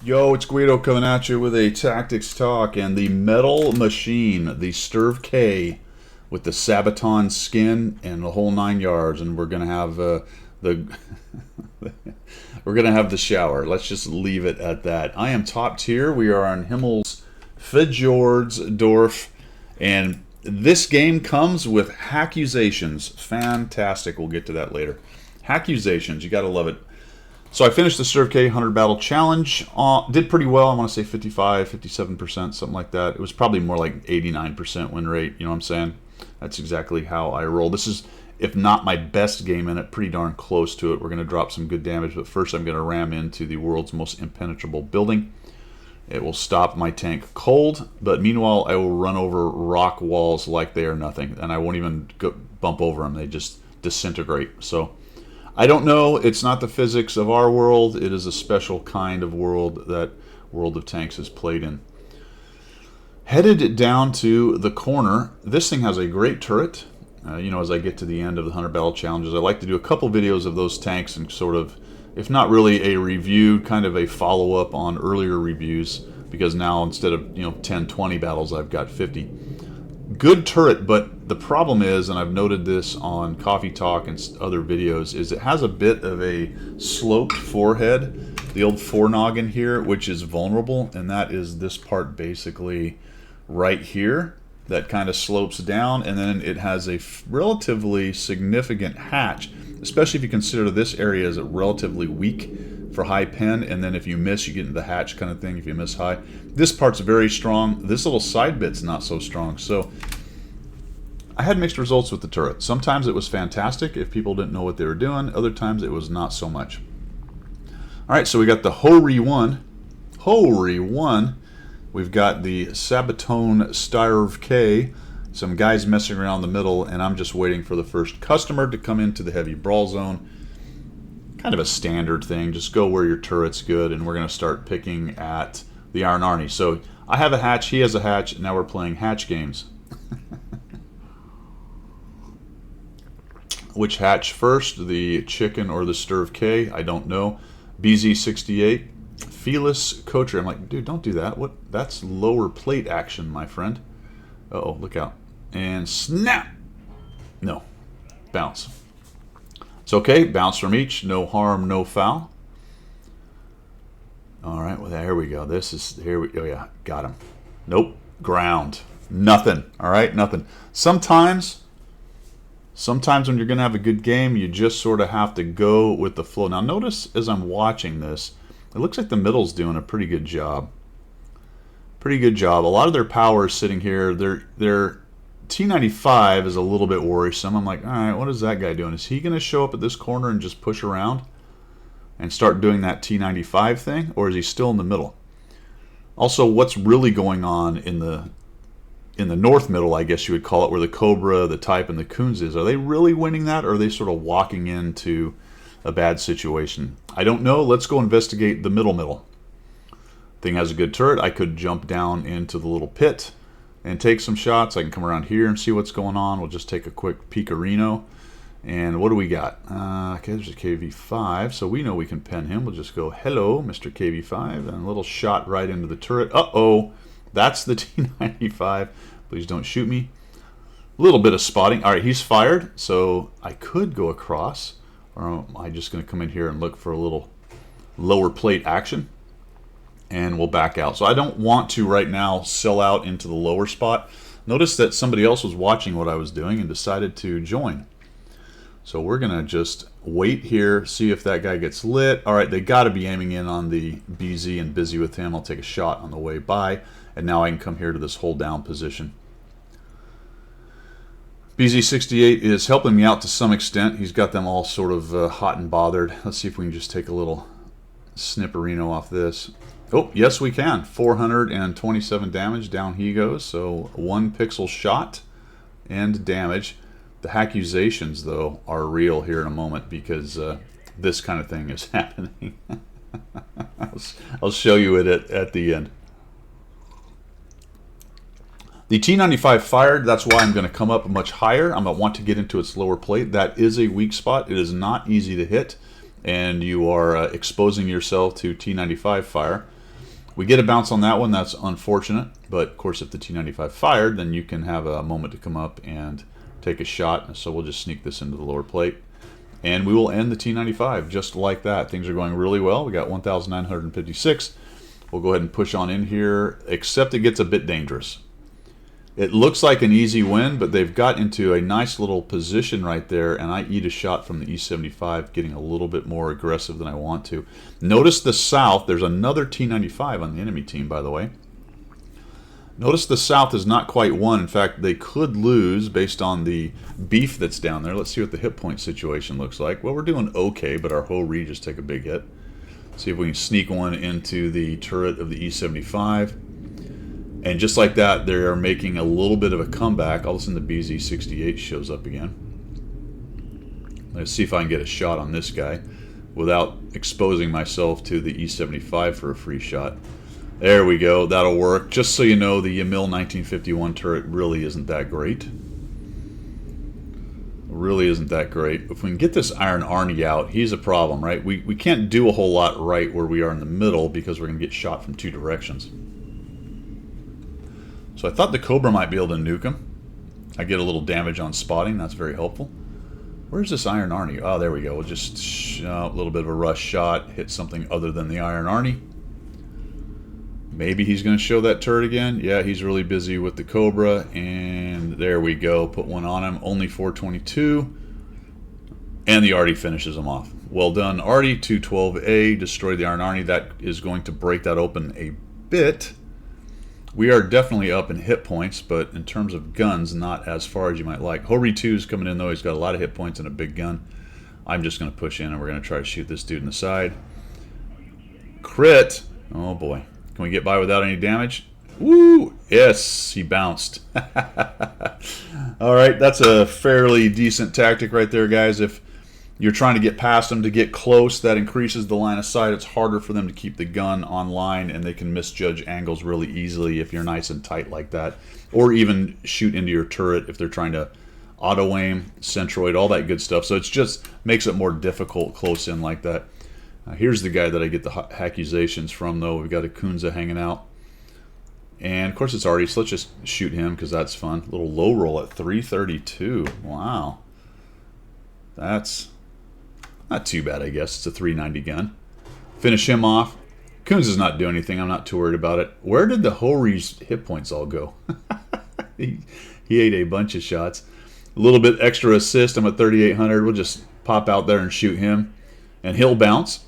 Yo, it's Guido coming at you with a tactics talk and the metal machine, the Strv K, with the Sabaton skin and the whole 9 yards, and we're gonna have the we're gonna have the shower. Let's just leave it at that. I am top tier. We are on Himmel's Fjordsdorf, and this game comes with Hackusations. Fantastic. We'll get to that later. Hackusations, you gotta love it. So I finished the Strv K 100 Battle Challenge. Did pretty well. I want to say 55, 57%, something like that. It was probably more like 89% win rate. You know what I'm saying? That's exactly how I roll. This is, if not my best game in it, pretty darn close to it. We're going to drop some good damage, but first I'm going to ram into the world's most impenetrable building. It will stop my tank cold, but meanwhile I will run over rock walls like they are nothing, and I won't even bump over them. They just disintegrate. So I don't know. It's not the physics of our world. It is a special kind of world that World of Tanks is played in. Headed down to the corner. This thing has a great turret. As I get to the end of the 100 Battle Challenges, I like to do a couple videos of those tanks and sort of, if not really a review, kind of a follow-up on earlier reviews, because now instead of 10, 20 battles, I've got 50. Good turret, but the problem is, and I've noted this on Coffee Talk and other videos, is it has a bit of a sloped forehead, the old forenoggin here, which is vulnerable, and that is this part basically right here that kind of slopes down, and then it has a relatively significant hatch, especially if you consider this area as a relatively weak for high pen, and then if you miss, you get into the hatch kind of thing if you miss high. This part's very strong. This little side bit's not so strong. So I had mixed results with the turret. Sometimes it was fantastic if people didn't know what they were doing. Other times it was not so much. All right, so we got the Hori 1. Hori 1. We've got the Sabaton Strv K. Some guys messing around the middle, and I'm just waiting for the first customer to come into the heavy brawl zone. Kind of a standard thing. Just go where your turret's good, and we're going to start picking at the Iron Arnie. So I have a hatch, he has a hatch, and now we're playing hatch games. Which hatch first, the chicken or the Strv K? I don't know. BZ68, Felis Coacher. I'm like, dude, don't do that. What? That's lower plate action, my friend. Uh-oh, look out. And snap! No. Bounce. It's okay. Bounce from each. No harm, no foul. All right. Well, there we go. This is, here we, oh yeah, got him. Nope. Ground. Nothing. All right. Nothing. Sometimes when you're going to have a good game, you just sort of have to go with the flow. Now notice as I'm watching this, it looks like the middle's doing a pretty good job. Pretty good job. A lot of their power is sitting here. Their T95 is a little bit worrisome. I'm like, all right, what is that guy doing? Is he going to show up at this corner and just push around and start doing that T95 thing, or is he still in the middle? Also, what's really going on in the north middle, I guess you would call it, where the Cobra, the Type, and the Coons is? Are they really winning that, or are they sort of walking into a bad situation? I don't know. Let's go investigate the middle. Thing has a good turret. I could jump down into the little pit and take some shots. I can come around here and see what's going on. We'll just take a quick peekarino. And what do we got? Okay, there's a KV5, so we know we can pen him. We'll just go, hello, Mr. KV5, and a little shot right into the turret. Uh-oh, that's the T95. Please don't shoot me. A little bit of spotting. All right, he's fired, so I could go across, or am I just going to come in here and look for a little lower plate action? And we'll back out. So I don't want to right now sell out into the lower spot. Notice that somebody else was watching what I was doing and decided to join. So we're going to just wait here, see if that guy gets lit. All right, they got to be aiming in on the BZ and busy with him. I'll take a shot on the way by, and now I can come here to this hold down position. BZ68 is helping me out to some extent. He's got them all sort of hot and bothered. Let's see if we can just take a little snipperino off this. Oh, yes we can. 427 damage, down he goes. So 1 pixel shot and damage. The Hackusations, though, are real here in a moment, because this kind of thing is happening. I'll show you it at the end. The T95 fired. That's why I'm going to come up much higher. I'm going to want to get into its lower plate. That is a weak spot. It is not easy to hit, and you are exposing yourself to T95 fire. We get a bounce on that one. That's unfortunate. But, of course, if the T-95 fired, then you can have a moment to come up and take a shot. So we'll just sneak this into the lower plate. And we will end the T-95 just like that. Things are going really well. We got 1,956. We'll go ahead and push on in here, except it gets a bit dangerous. It looks like an easy win, but they've got into a nice little position right there, and I eat a shot from the E-75, getting a little bit more aggressive than I want to. Notice the south. There's another T-95 on the enemy team, by the way. Notice the south is not quite won. In fact, they could lose based on the beef that's down there. Let's see what the hit point situation looks like. Well, we're doing okay, but our Ho Re just take a big hit. See if we can sneak one into the turret of the E-75. And just like that, they're making a little bit of a comeback. All of a sudden, the BZ-68 shows up again. Let's see if I can get a shot on this guy without exposing myself to the E-75 for a free shot. There we go. That'll work. Just so you know, the Yamil 1951 turret really isn't that great. Really isn't that great. If we can get this Iron Arnie out, he's a problem, right? We can't do a whole lot right where we are in the middle because we're going to get shot from two directions. So I thought the Cobra might be able to nuke him. I get a little damage on spotting. That's very helpful. Where's this Iron Arnie? Oh, there we go. We'll just a little bit of a rush shot. Hit something other than the Iron Arnie. Maybe he's going to show that turret again. Yeah, he's really busy with the Cobra. And there we go. Put one on him. Only 422. And the Artie finishes him off. Well done, Artie. 212A. Destroyed the Iron Arnie. That is going to break that open a bit. We are definitely up in hit points, but in terms of guns, not as far as you might like. Ho Re 2 is coming in, though. He's got a lot of hit points and a big gun. I'm just going to push in, and we're going to try to shoot this dude in the side. Crit. Oh, boy. Can we get by without any damage? Woo! Yes, he bounced. All right, that's a fairly decent tactic right there, guys. If you're trying to get past them to get close, that increases the line of sight. It's harder for them to keep the gun online, and they can misjudge angles really easily if you're nice and tight like that. Or even shoot into your turret if they're trying to auto-aim, centroid, all that good stuff. So it just makes it more difficult close in like that. Here's the guy that I get the Hackusations from, though. We've got a Kunza hanging out. And, of course, it's Artie, so let's just shoot him because that's fun. A little low roll at 332. Wow. That's not too bad, I guess. It's a 390 gun. Finish him off. Kunza's not doing anything. I'm not too worried about it. Where did the Ho Re's hit points all go? he ate a bunch of shots. A little bit extra assist. I'm at 3,800. We'll just pop out there and shoot him. And he'll bounce.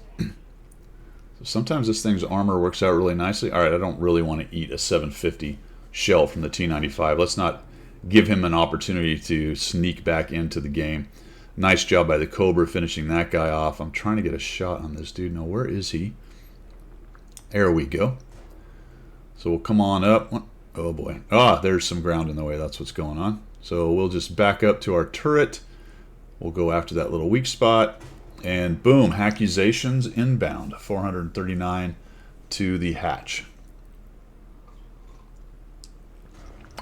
Sometimes this thing's armor works out really nicely. All right, I don't really want to eat a 750 shell from the T-95. Let's not give him an opportunity to sneak back into the game. Nice job by the Cobra finishing that guy off. I'm trying to get a shot on this dude. Now, where is he? There we go. So we'll come on up. Oh, boy. Ah, there's some ground in the way. That's what's going on. So we'll just back up to our turret. We'll go after that little weak spot. And boom, Hackusations inbound. 439 to the hatch.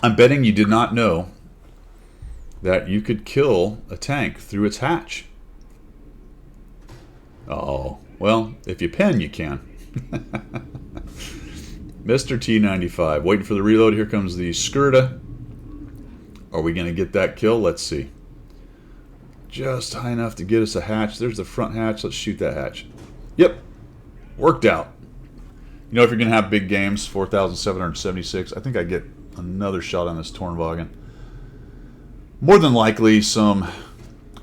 I'm betting you did not know that you could kill a tank through its hatch. Uh-oh. Well, if you pen, you can. Mr. T-95. Waiting for the reload. Here comes the Skirta. Are we going to get that kill? Let's see. Just high enough to get us a hatch. There's the front hatch. Let's shoot that hatch. Yep. Worked out. You know, if you're going to have big games, 4,776. I think I get another shot on this Tornwagen. More than likely, some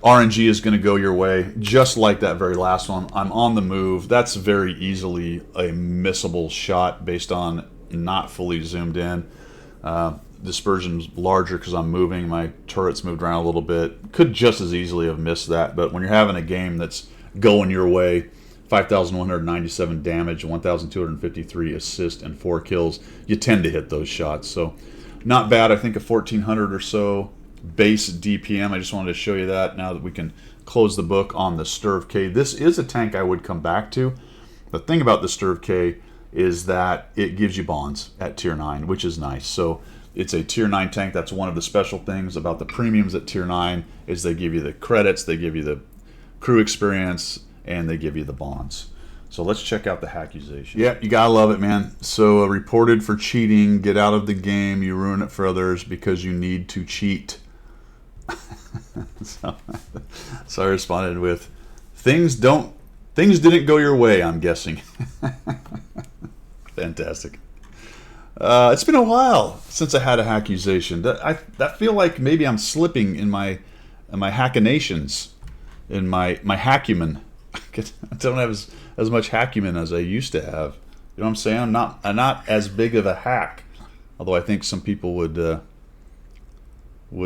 RNG is going to go your way, just like that very last one. I'm on the move. That's very easily a missable shot based on not fully zoomed in. Dispersion's larger because I'm moving. My turret's moved around a little bit. Could just as easily have missed that, but when you're having a game that's going your way, 5,197 damage, 1,253 assist, and 4 kills, you tend to hit those shots. So not bad. I think a 1,400 or so base DPM. I just wanted to show you that now that we can close the book on the Strv K. This is a tank I would come back to. The thing about the Strv K is that it gives you bonds at tier 9, which is nice. So it's a tier 9 tank. That's one of the special things about the premiums at tier 9 is they give you the credits, they give you the crew experience, and they give you the bonds. So let's check out the Hackusation. Yeah, you gotta love it, man. So reported for cheating, get out of the game, you ruin it for others because you need to cheat. So I responded with, things didn't go your way, I'm guessing. Fantastic. It's been a while since I had a Hackusation. I feel like maybe I'm slipping in my Hackinations, in my Hackuman. I don't have as much Hackuman as I used to have. You know what I'm saying? I'm not as big of a hack, although I think some people would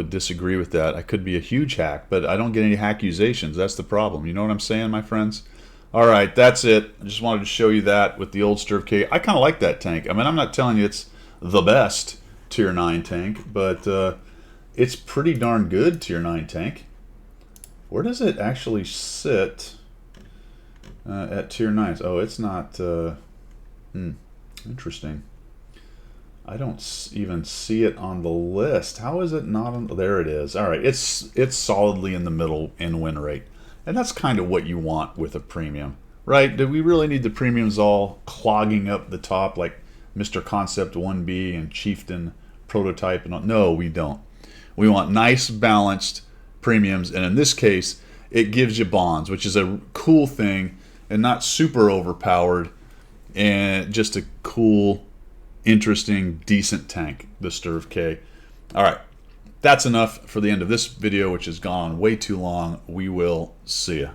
disagree with that. I could be a huge hack, but I don't get any Hackusations. That's the problem. You know what I'm saying, my friends? All right, that's it. I just wanted to show you that with the old Strv. I kind of like that tank. I mean, I'm not telling you it's the best tier 9 tank, but it's pretty darn good tier 9 tank. Where does it actually sit at tier 9s? Oh, it's not... interesting. I don't even see it on the list. How is it not on... There it is. All right, it's solidly in the middle in win rate. And that's kind of what you want with a premium, right? Do we really need the premiums all clogging up the top like Mr. Concept 1B and Chieftain Prototype? And all? No, we don't. We want nice, balanced premiums. And in this case, it gives you bonds, which is a cool thing and not super overpowered. And just a cool, interesting, decent tank, the Strv. All right. That's enough for the end of this video, which has gone way too long. We will see ya.